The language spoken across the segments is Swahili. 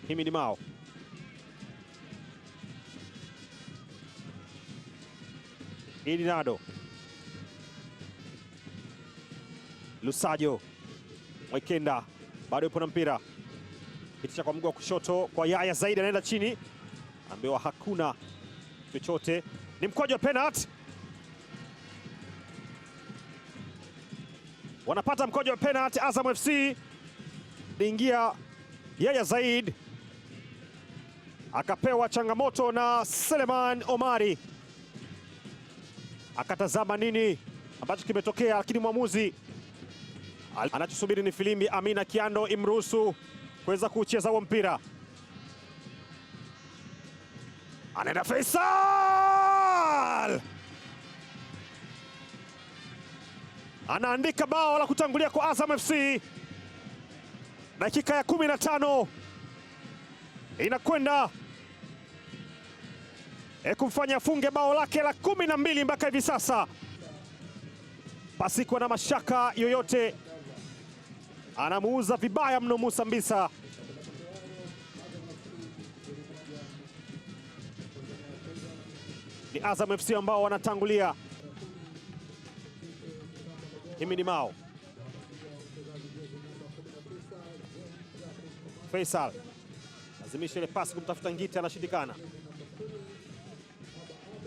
Himidi Mao. Idi Nado. Lusajo. Mwekenda. Bado yupo na mpira. Pitisha kwa mguu wa kushoto kwa Yaya Zaidi, anaenda chini. Ambiwa hakuna chochote. Ni mkwaju wa penalty. Wanapata mkwaju wa penalty Azam FC. Ingia Yaya Zaid. Akapewa changamoto na Seleman Omari. Akatazama nini ambacho kimetokea, lakini mwamuzi anachosubiri ni filimbi. Amina Kiando imruhusu kuweza kucheza huo mpira. Anaenda Faisal, anaandika bao la kutangulia kwa Azam FC. Dakika ya 15 inakwenda kumfanya afunge bao lake la 12 mpaka hivi sasa, pasikuwa na mashaka yoyote. Anamuuza vibaya mno Musa Mbisa. Ni Azam FC ambao wanatangulia. Himidi Mao. Faisal lazimisha ile pasi kumtafuta Ngiti, anashindikana.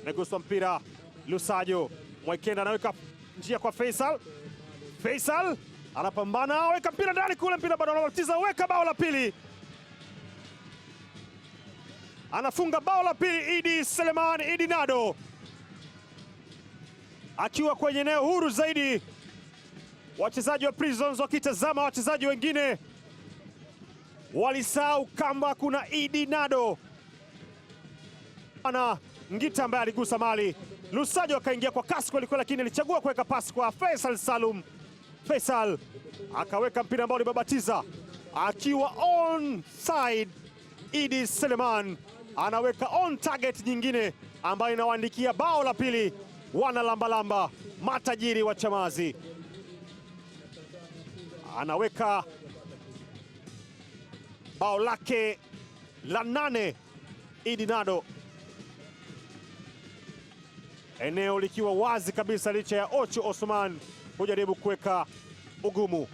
Meguswa mpira. Lusajo. Mwekenda anaweka njia kwa Faisal. Faisal anapambana, weka mpira ndani kule, mpira bado anabatiza, weka bao la pili. Anafunga bao la pili Idi Seleman, Idi Nado, akiwa kwenye eneo huru zaidi. Wachezaji wa Prisons wakitazama wachezaji wengine, walisahau kamba kuna Idi Nado. Ana Ngita ambaye aligusa mali. Lusajo akaingia kwa kasi kweli kweli, lakini alichagua kuweka pasi kwa Faisal Salum. Faisal akaweka mpira ambao ulibabatiza, akiwa onside. Idi Seleman anaweka on target nyingine ambayo inawaandikia bao la pili wana lambalamba matajiri wa Chamazi. Anaweka bao lake la 8 Idi Nado, eneo likiwa wazi kabisa licha ya Ochu Osman kujaribu kuweka ugumu.